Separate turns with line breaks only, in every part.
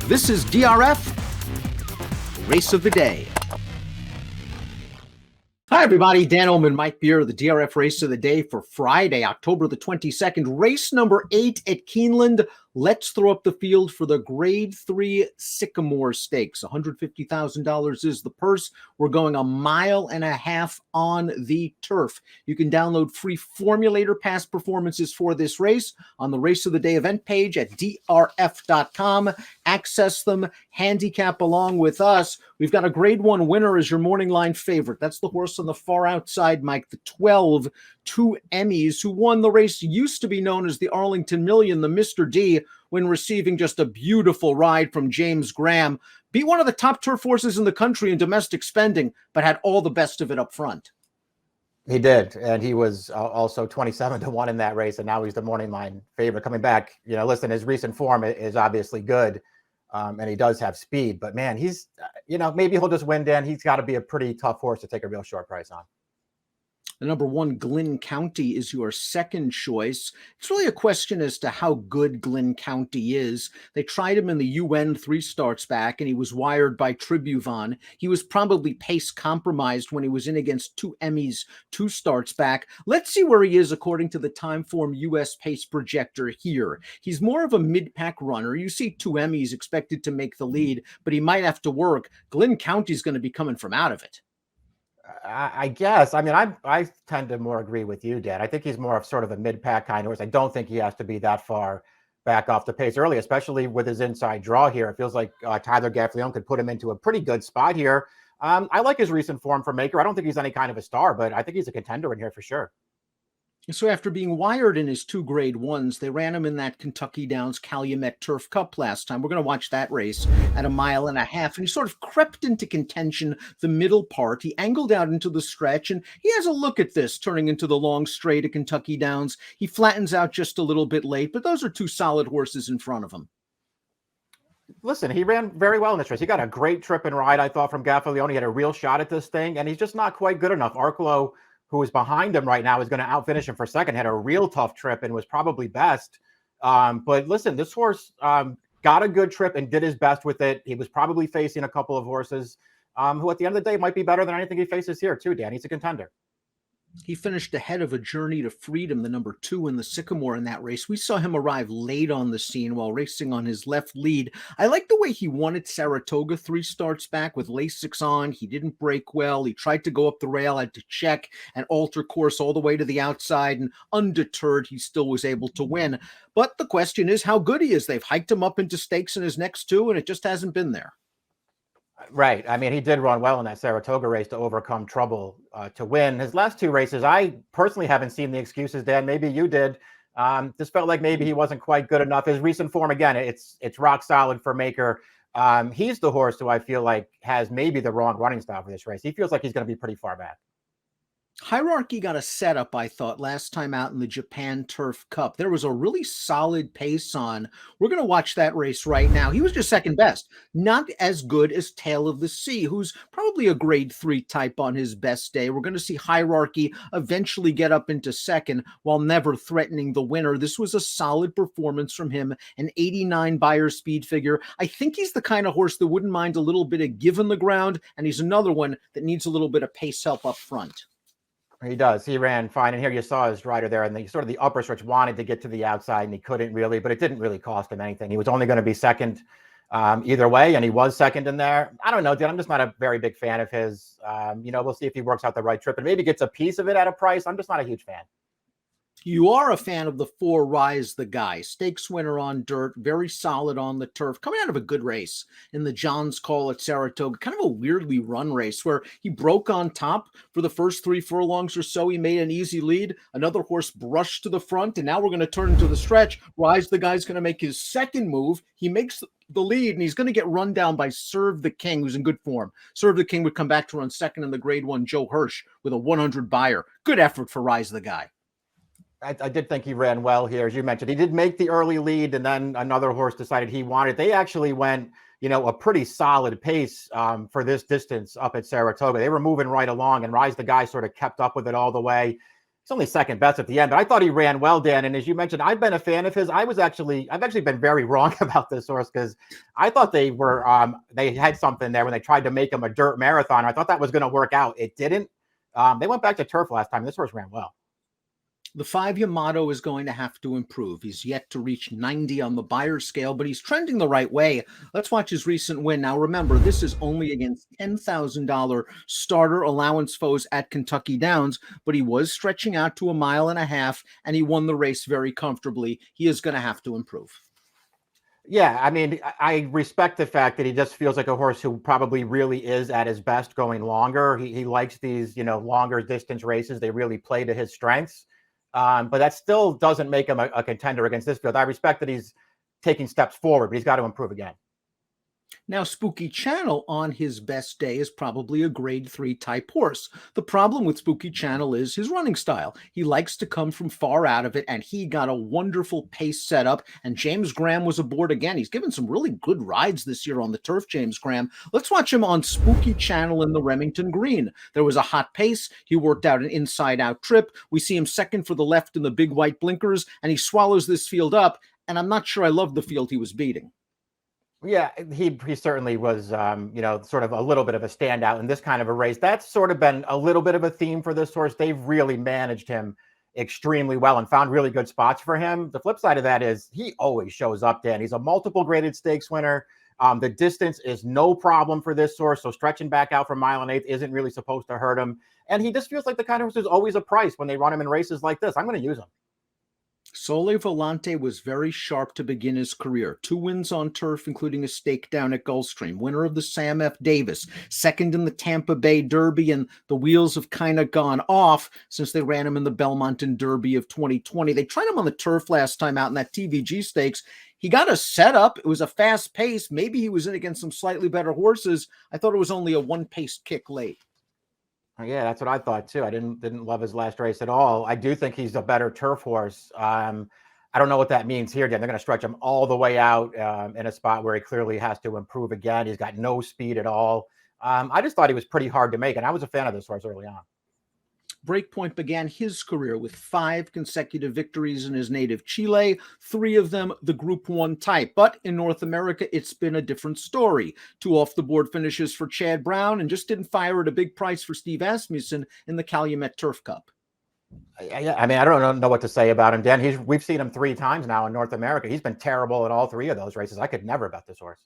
This is DRF Race of the Day. Hi, everybody. Dan Illman, Mike Beer, the DRF Race of the Day for Friday, October the 22nd. Race number 8 at Keeneland. Let's throw up the field for the Grade 3 Sycamore Stakes. $150,000 is the purse. We're going 1.5 miles on the turf. You can download free formulator past performances for this race on the Race of the Day event page at drf.com. Access them, handicap along with us. We've got a Grade 1 winner as your morning line favorite. That's the horse on the far outside, Mike, the 12 2 Emmys, who won the race used to be known as the Arlington Million, the Mr. D, when receiving just a beautiful ride from James Graham. Beat one of the top turf horses in the country in domestic spending, but had all the best of it up front.
He did, and he was also 27-1 in that race, and now he's the morning line favorite coming back. You know, listen, his recent form is obviously good, and he does have speed, but man, he's, maybe he'll just win, Dan. He's got to be a pretty tough horse to take a real short price on.
The number 1, Glynn County, is your second choice. It's really a question as to how good Glynn County is. They tried him in the UN 3 starts back, and he was wired by Tribuvon. He was probably pace compromised when he was in against 2 Emmys 2 starts back. Let's see where he is according to the Timeform US pace projector here. He's more of a mid-pack runner. You see 2 Emmys expected to make the lead, but he might have to work. Glynn County's going to be coming from out of it.
I guess. I mean, I tend to more agree with you, Dan. I think he's more of sort of a mid-pack kind of horse. I don't think he has to be that far back off the pace early, especially with his inside draw here. It feels like Tyler Gaffalione could put him into a pretty good spot here. I like his recent form for Maker. I don't think he's any kind of a star, but I think he's a contender in here for sure.
So after being wired in his 2 Grade 1s, they ran him in that Kentucky Downs Calumet Turf Cup last time. We're going to watch that race at 1.5 miles, and he sort of crept into contention the middle part. He angled out into the stretch, and he has a look at this, turning into the long straight at Kentucky Downs. He flattens out just a little bit late, but those are 2 solid horses in front of him.
Listen, he ran very well in this race. He got a great trip and ride, I thought, from Gaffalione. He had a real shot at this thing, and he's just not quite good enough. Arklow, who is behind him right now, is going to outfinish him for second, had a real tough trip and was probably best. But listen, this horse got a good trip and did his best with it. He was probably facing a couple of horses who at the end of the day might be better than anything he faces here too, Dan. He's a contender.
He finished ahead of A Journey to Freedom, the number 2 in the Sycamore in that race. We saw him arrive late on the scene while racing on his left lead. I like the way he won at Saratoga 3 starts back with Lasix on. He didn't break well. He tried to go up the rail, had to check and alter course all the way to the outside, and undeterred, he still was able to win. But the question is how good he is. They've hiked him up into stakes in his next 2, and it just hasn't been there.
Right. I mean, he did run well in that Saratoga race to overcome trouble to win. His last 2 races, I personally haven't seen the excuses, Dan. Maybe you did. Just felt like maybe he wasn't quite good enough. His recent form, again, it's rock solid for Maker. He's the horse who I feel like has maybe the wrong running style for this race. He feels like he's going to be pretty far back.
Hierarchy got a setup, I thought, last time out in the Japan Turf Cup. There was a really solid pace on. We're going to watch that race right now. He was just second best. Not as good as Tale of the Sea, who's probably a Grade 3 type on his best day. We're going to see Hierarchy eventually get up into second while never threatening the winner. This was a solid performance from him, an 89 Beyer speed figure. I think he's the kind of horse that wouldn't mind a little bit of give in the ground, and he's another one that needs a little bit of pace help up front.
He does. He ran fine. And here you saw his rider there, and the sort of the upper stretch wanted to get to the outside, and he couldn't really, but it didn't really cost him anything. He was only going to be second either way, and he was second in there. I don't know, dude. I'm just not a very big fan of his. We'll see if he works out the right trip and maybe gets a piece of it at a price. I'm just not a huge fan.
You are a fan of the 4 Rise the Guy. Stakes winner on dirt, very solid on the turf, coming out of a good race in the John's Call at Saratoga. Kind of a weirdly run race where he broke on top for the first 3 furlongs or so. He made an easy lead. Another horse brushed to the front, and now we're going to turn into the stretch. Rise the Guy's going to make his second move. He makes the lead, and he's going to get run down by Serve the King, who's in good form. Serve the King would come back to run second in the Grade 1 Joe Hirsch with a 100 Beyer. Good effort for Rise the Guy.
I did think he ran well here, as you mentioned. He did make the early lead, and then another horse decided he wanted. They actually went, a pretty solid pace for this distance up at Saratoga. They were moving right along, and Rise the Guy sort of kept up with it all the way. He's only second best at the end, but I thought he ran well, Dan. And as you mentioned, I've been a fan of his. I've actually been very wrong about this horse because I thought they had something there when they tried to make him a dirt marathon. I thought that was going to work out. It didn't. They went back to turf last time. This horse ran well.
The 5 Yamato is going to have to improve. He's yet to reach 90 on the buyer scale, but he's trending the right way. Let's watch his recent win. Now, remember, this is only against $10,000 starter allowance foes at Kentucky Downs, but he was stretching out to 1.5 miles, and he won the race very comfortably. He is going to have to improve.
Yeah, I mean, I respect the fact that he just feels like a horse who probably really is at his best going longer. He likes these, longer distance races. They really play to his strengths. But that still doesn't make him a contender against this field. I respect that he's taking steps forward, but he's got to improve again.
Now, Spooky Channel on his best day is probably a grade 3 type horse. The problem with Spooky Channel is his running style. He likes to come from far out of it, and he got a wonderful pace setup, and James Graham was aboard again. He's given some really good rides this year on the turf, James Graham. Let's watch him on Spooky Channel in the Remington Green. There was a hot pace. He worked out an inside-out trip. We see him second for the left in the big white blinkers, and he swallows this field up, and I'm not sure I love the field he was beating.
Yeah, he certainly was, sort of a little bit of a standout in this kind of a race. That's sort of been a little bit of a theme for this horse. They've really managed him extremely well and found really good spots for him. The flip side of that is he always shows up, Dan. He's a multiple graded stakes winner. The distance is no problem for this horse, so stretching back out for 1 1/8 miles isn't really supposed to hurt him. And he just feels like the kind of horse who's always a price when they run him in races like this. I'm going to use him.
Sole Volante was very sharp to begin his career. 2 wins on turf, including a stake down at Gulfstream. Winner of the Sam F. Davis. Second in the Tampa Bay Derby, and the wheels have kind of gone off since they ran him in the Belmont and Derby of 2020. They tried him on the turf last time out in that TVG Stakes. He got a setup. It was a fast pace. Maybe he was in against some slightly better horses. I thought it was only a one-paced kick late.
Yeah, that's what I thought too. I didn't love his last race at all. I do think he's a better turf horse. I don't know what that means here, Dan. They're going to stretch him all the way out in a spot where he clearly has to improve again. He's got no speed at all. I just thought he was pretty hard to make, and I was a fan of this horse early on.
Breakpoint began his career with 5 consecutive victories in his native Chile, 3 of them the Group 1 type. But in North America, it's been a different story. 2 off-the-board finishes for Chad Brown, and just didn't fire at a big price for Steve Asmussen in the Calumet Turf Cup.
Yeah, I mean, I don't know what to say about him, Dan. We've seen him 3 times now in North America. He's been terrible at all 3 of those races. I could never bet this horse.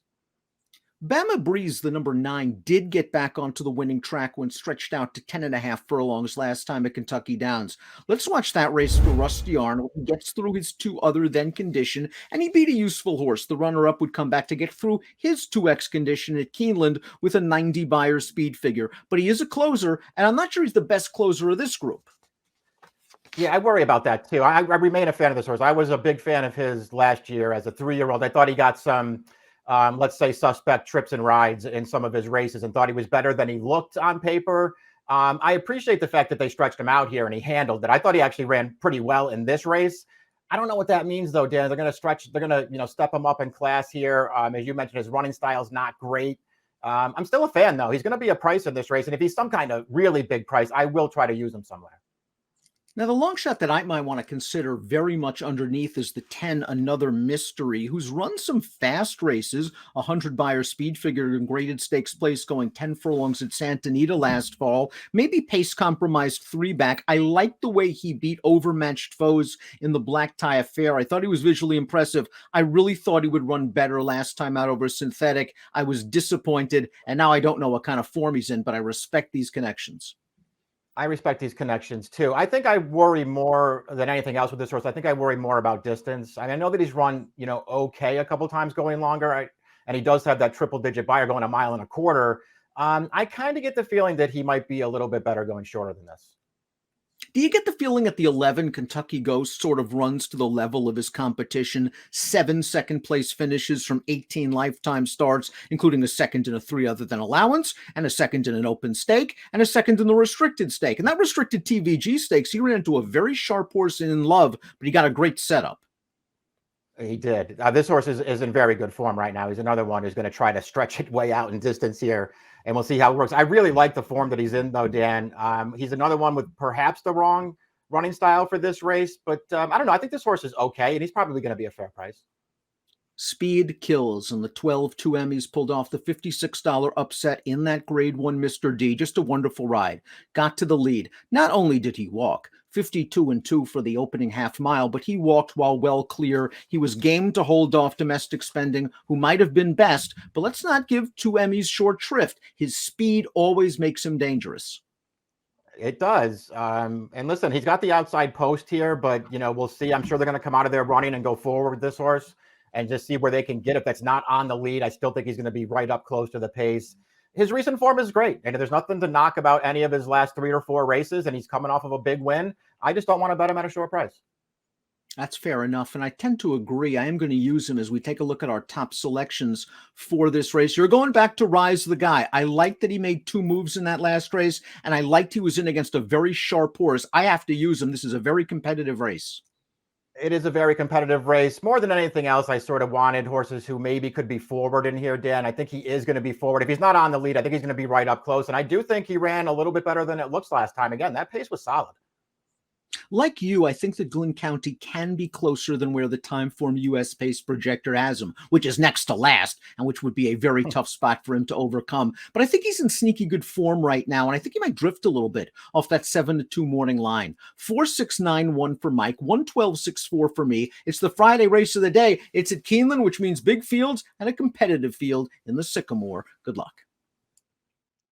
Bama Breeze, the number 9, did get back onto the winning track when stretched out to 10.5 furlongs last time at Kentucky Downs. Let's watch that race for Rusty Arnold. He gets through his 2 other than condition, and he beat a useful horse. The runner-up would come back to get through his 2x condition at Keeneland with a 90 buyer speed figure. But he is a closer, and I'm not sure he's the best closer of this group.
Yeah, I worry about that too. I remain a fan of this horse. I was a big fan of his last year as a 3-year-old. I thought he got some let's say, suspect trips and rides in some of his races and thought he was better than he looked on paper. I appreciate the fact that they stretched him out here and he handled it. I thought he actually ran pretty well in this race. I don't know what that means, though, Dan. They're going to step him up in class here. As you mentioned, his running style is not great. I'm still a fan, though. He's going to be a price in this race. And if he's some kind of really big price, I will try to use him somewhere.
Now, the long shot that I might want to consider very much underneath is the 10, Another Mystery, who's run some fast races, 100 buyer speed figure in graded stakes place going 10 furlongs at Santa Anita last fall, maybe pace compromised 3 back. I like the way he beat overmatched foes in the Black Tie Affair. I thought he was visually impressive. I really thought he would run better last time out over Synthetic. I was disappointed, and now I don't know what kind of form he's in, but I respect these connections.
I respect these connections too. I think I worry more than anything else with this horse. I think I worry more about distance. I know that he's run, okay a couple times going longer, and he does have that triple-digit buyer going 1.25 miles. I kind of get the feeling that he might be a little bit better going shorter than this.
Do you get the feeling that the 11 Kentucky Ghost sort of runs to the level of his competition? 7 second-place finishes from 18 lifetime starts, including a second in a 3 other than allowance, and a second in an open stake, and a second in the restricted stake. And that restricted TVG stakes, he ran into a very sharp horse in Love, but he got a great setup.
He did. This horse is in very good form right now. He's another one who's going to try to stretch it way out in distance here, and we'll see how it works. I really like the form that he's in, though, Dan. He's another one with perhaps the wrong running style for this race, but I don't know. I think this horse is okay, and he's probably going to be a fair price.
Speed kills, and the 12-2 Emmys pulled off the $56 upset in that Grade 1 Mr. D. Just a wonderful ride. Got to the lead. Not only did he walk, 52-2 for the opening half mile, but he walked while well clear. He was game to hold off Domestic Spending, who might have been best, but let's not give 2 Emmys short shrift. His speed always makes him dangerous.
It does. And listen, he's got the outside post here, but, we'll see. I'm sure they're going to come out of there running and go forward with this horse and just see where they can get. If that's not on the lead, I still think he's going to be right up close to the pace. His recent form is great, and there's nothing to knock about any of his last 3 or 4 races, and he's coming off of a big win. I just don't want to bet him at a short price.
That's fair enough, and I tend to agree. I am going to use him as we take a look at our top selections for this race. You're going back to Rise the Guy. I like that he made 2 moves in that last race, and I liked he was in against a very sharp horse. I have to use him. This is a very competitive race.
It is a very competitive race. More than anything else, I sort of wanted horses who maybe could be forward in here, Dan. I think he is going to be forward. If he's not on the lead, I think he's going to be right up close. And I do think he ran a little bit better than it looks last time. Again, that pace was solid.
Like you, I think that Glynn County can be closer than where the Timeform US Pace projector has him, which is next to last, and which would be a very tough spot for him to overcome. But I think he's in sneaky good form right now, and I think he might drift a little bit off that 7-2 morning line. 4-6-9-1 for Mike, 112-6-4 for me. It's the Friday race of the day. It's at Keeneland, which means big fields and a competitive field in the Sycamore. Good luck.